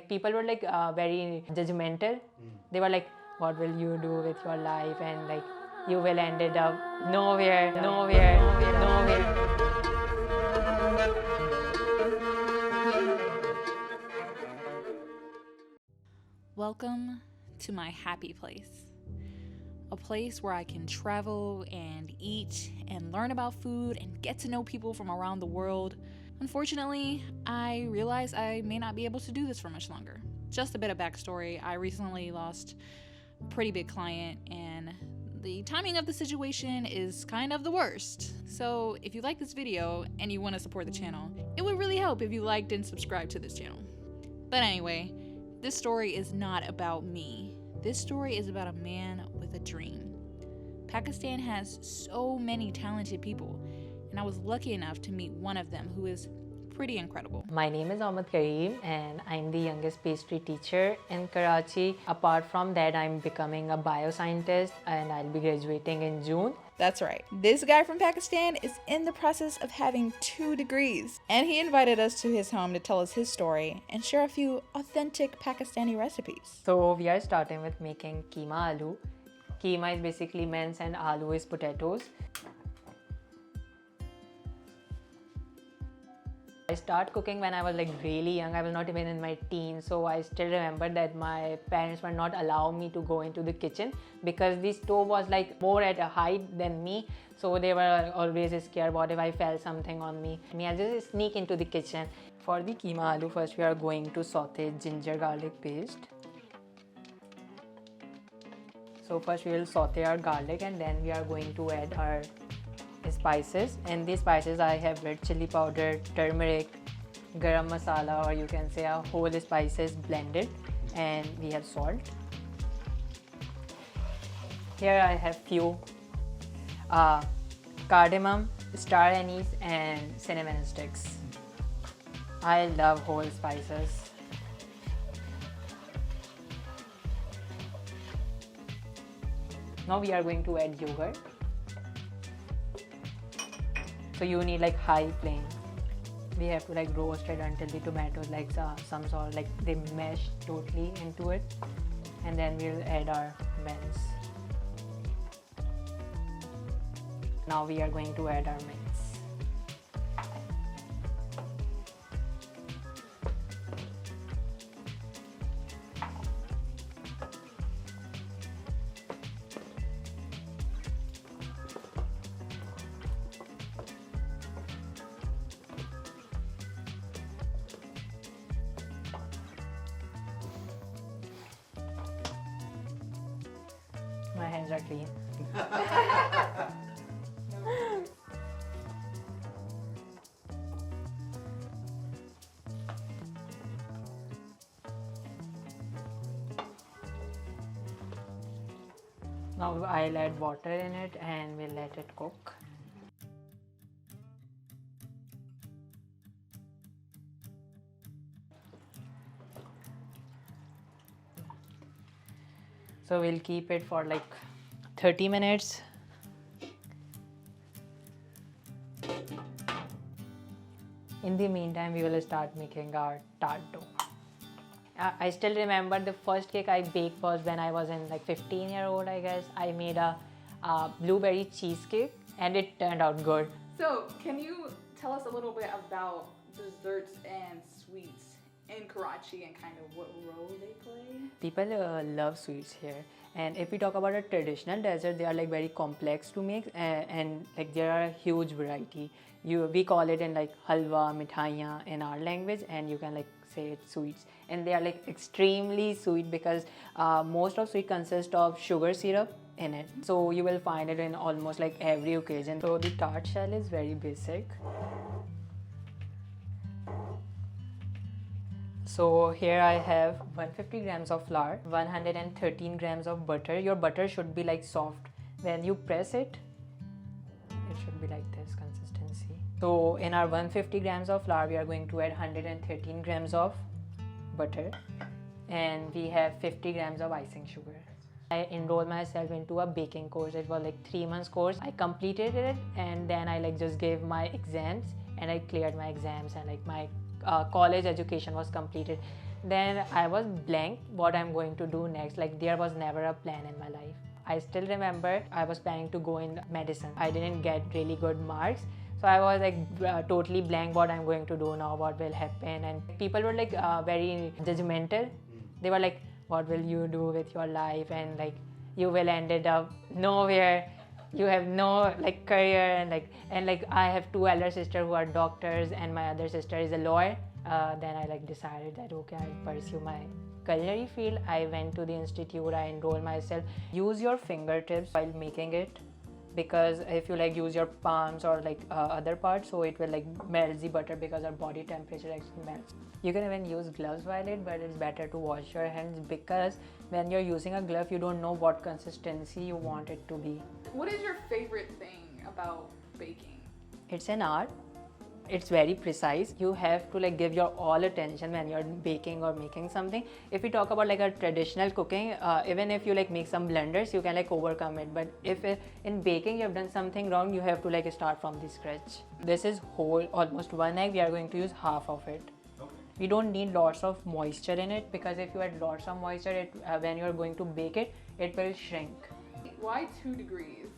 people were like very judgmental. They were like, what will you do with your life, and like you will ended up nowhere, nowhere, nowhere. Welcome to my happy place. A place where I can travel and eat and learn about food and get to know people from around the world. Unfortunately, I realize I may not be able to do this for much longer. Just a bit of backstory, I recently lost a pretty big client and the timing of the situation is kind of the worst. So if you like this video and you want to support the channel, it would really help if you liked and subscribed to this channel. But anyway, this story is not about me. This story is about a man with a dream. Pakistan has so many talented people, and I was lucky enough to meet one of them who is pretty incredible. My name is Muhammed Karim and I'm the youngest pastry teacher in Karachi. Apart from that, I'm becoming a bioscientist and I'll be graduating in June. That's right. This guy from Pakistan is in the process of having 2 degrees, and he invited us to his home to tell us his story and share a few authentic Pakistani recipes. So we are starting with making Keema Aloo. Keema is basically minced and Aloo is potatoes. I started cooking when I was like really young. I was not even in my teens, so I still remember that my parents were not allowing me to go into the kitchen because the stove was like more at a height than me, so they were always scared what if I fell something on me. I'll just sneak into the kitchen. For the Keema Aloo, first we are going to saute ginger garlic paste. So first we will saute our garlic and then we are going to add our spices. And these spices I have red chili powder, turmeric, garam masala, or you can say a whole spices blended, and we have salt. Here I have few cardamom, star anise and cinnamon sticks. I love whole spices. Now we are going to add yogurt. So you need like high flame. We have to like roast it until the tomatoes like some sort like they mesh totally into it, and then we'll add our mince. Now we are going to add our mince. My hands are clean. Now I'll add water in it and we'll let it cook. So we'll keep it for like 30 minutes. In the meantime, we will start making our tart dough. I still remember the first cake I baked was when I was in like 15-year-old, I guess. I made a blueberry cheesecake and it turned out good. So, can you tell us a little bit about desserts and sweets in Karachi and kind of what role they play? People love sweets here, and if we talk about a traditional dessert, they are like very complex to make, and like there are a huge variety. We call it in like halwa, mithaiyan in our language, and you can like say it's sweets, and they are like extremely sweet because most of sweet consist of sugar syrup in it, so you will find it in almost like every occasion. So the tart shell is very basic. So here I have 150 grams of flour, 113 grams of butter. Your butter should be like soft. When you press it, it should be like this consistency. So in our 150 grams of flour, we are going to add 113 grams of butter, and we have 50 grams of icing sugar. I enrolled myself into a baking course. It was like 3 months course. I completed it, and then I like just gave my exams and I cleared my exams, and like my college education was completed. Then I was blank what I'm going to do next. Like there was never a plan in my life. I still remember I was planning to go in medicine. I didn't get really good marks. So I was like totally blank what I'm going to do now, what will happen. And people were like very judgmental. They were like, what will you do with your life? And like, you will ended up nowhere. You have no like career. And like I have two elder sisters who are doctors and my other sister is a lawyer. Then I like decided that okay, I'll pursue my culinary field. I went to the institute, I enrolled myself. Use your fingertips while making it, because if you like use your palms or like other parts, so it will like melt the butter because our body temperature actually melts. You can even use gloves while it, but it's better to wash your hands because when you're using a glove, you don't know what consistency you want it to be. What is your favorite thing about baking? It's an art. It's very precise. You have to like give your all attention when you're baking or making something. If we talk about like a traditional cooking, even if you like make some blunders, you can like overcome it. But if in baking you have done something wrong, you have to like start from the scratch. This is whole, almost 1 egg. We are going to use half of it. Okay. We don't need lots of moisture in it, because if you add lots of moisture, when you're going to bake it, it will shrink. Why 2 degrees?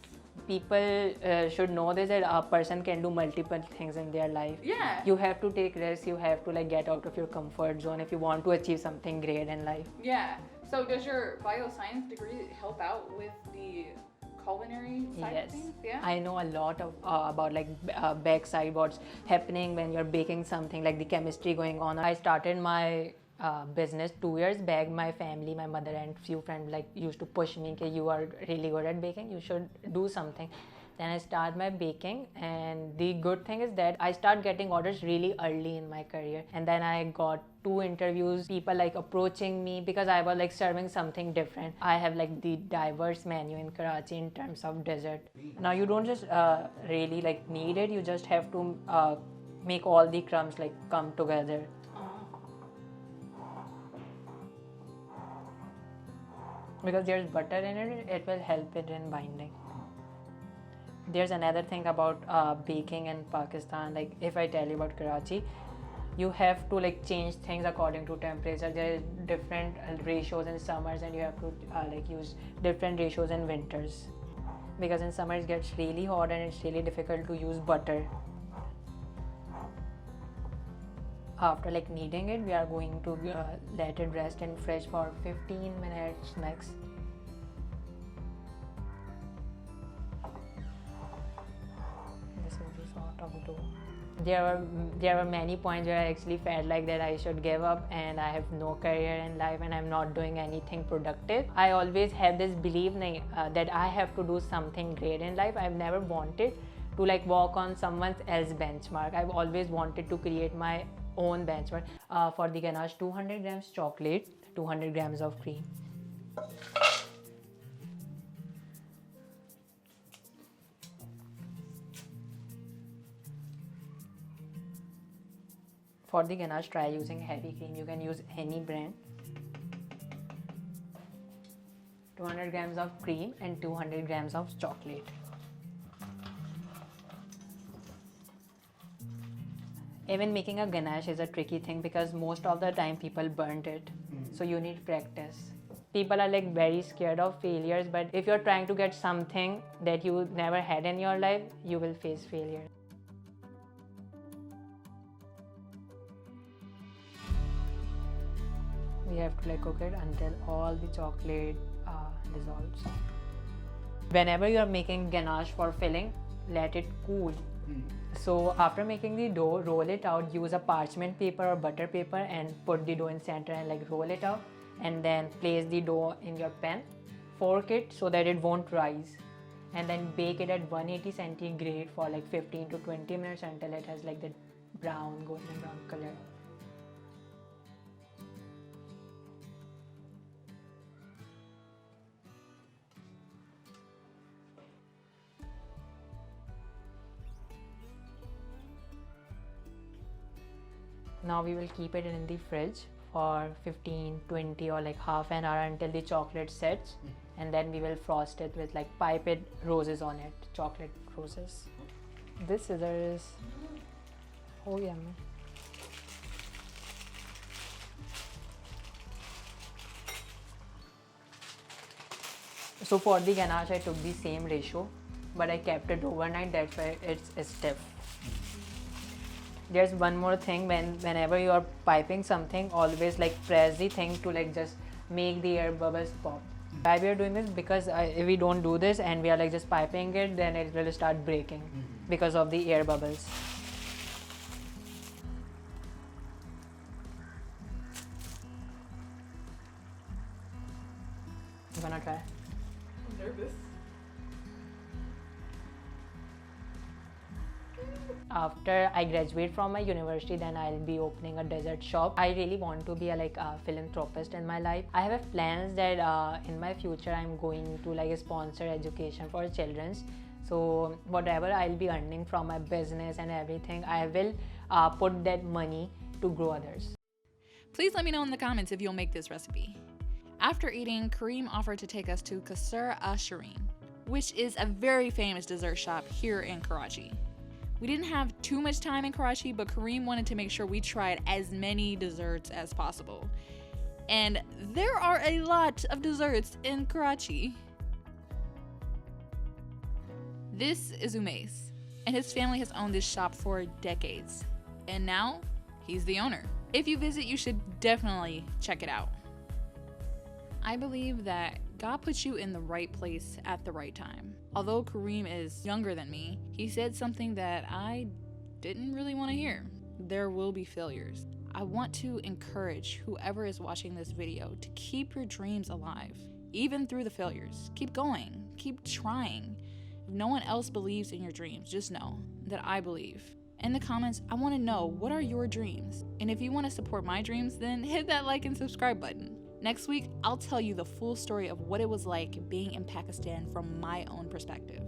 People should know this, that a person can do multiple things in their life. Yeah. You have to take risks. You have to like get out of your comfort zone if you want to achieve something great in life. Yeah. So does your bioscience degree help out with the culinary side of things? Yeah. I know a lot of about like backside, what's happening when you're baking something, like the chemistry going on. I started my business 2 years back. My family, my mother and few friends like used to push me, okay, you are really good at baking, you should do something. Then I start my baking, and the good thing is that I start getting orders really early in my career. And then I got 2 interviews, people like approaching me because I was like serving something different. I have like the diverse menu in Karachi in terms of dessert. Now you don't just really like need it, you just have to make all the crumbs like come together. Because there's butter in it, it will help it in binding. There's another thing about baking in Pakistan. Like if I tell you about Karachi, you have to like change things according to temperature. There are different ratios in summers, and you have to like use different ratios in winters. Because in summer it gets really hot and it's really difficult to use butter. After like kneading it, we are going to let it rest in fridge for 15 minutes max. This is the sort of dough. There were many points where I actually felt like that I should give up and I have no career in life and I'm not doing anything productive. I always have this belief that I have to do something great in life. I've never wanted to like walk on someone else's benchmark. I've always wanted to create my own benchmark. For the ganache, 200 grams chocolate, 200 grams of cream. For the ganache, try using heavy cream. You can use any brand. 200 grams of cream and 200 grams of chocolate. Even making a ganache is a tricky thing because most of the time people burnt it. So you need practice. People are like very scared of failures, but if you're trying to get something that you never had in your life, you will face failure. We have to like cook it until all the chocolate dissolves. Whenever you're making ganache for filling, let it cool. So after making the dough, roll it out, use a parchment paper or butter paper and put the dough in center and like roll it out, and then place the dough in your pan, fork it so that it won't rise, and then bake it at 180 centigrade for like 15 to 20 minutes until it has like that golden brown color. Now we will keep it in the fridge for 15, 20 or like half an hour until the chocolate sets, and then we will frost it with like piped roses on it, chocolate roses. This scissor is yummy. So for the ganache I took the same ratio, but I kept it overnight, that's why it's stiff. There's one more thing, whenever you are piping something, always like press the thing to like just make the air bubbles pop. Why we are doing this? Because if we don't do this and we are like just piping it, then it will start breaking because of the air bubbles. You wanna try? I'm nervous. After I graduate from my university, then I'll be opening a dessert shop. I really want to be a philanthropist in my life. I have plans that in my future I'm going to like sponsor education for children. So whatever I'll be earning from my business and everything, I will put that money to grow others. Please let me know in the comments if you'll make this recipe. After eating, Karim offered to take us to Qasr-e-Shereen, which is a very famous dessert shop here in Karachi. We didn't have too much time in Karachi, but Karim wanted to make sure we tried as many desserts as possible. And there are a lot of desserts in Karachi. This is Umais, and his family has owned this shop for decades. And now, he's the owner. If you visit, you should definitely check it out. I believe that God puts you in the right place at the right time. Although Karim is younger than me, he said something that I didn't really want to hear. There will be failures. I want to encourage whoever is watching this video to keep your dreams alive, even through the failures. Keep going, keep trying. If no one else believes in your dreams, just know that I believe. In the comments, I want to know, what are your dreams? And if you want to support my dreams, then hit that like and subscribe button. Next week, I'll tell you the full story of what it was like being in Pakistan from my own perspective.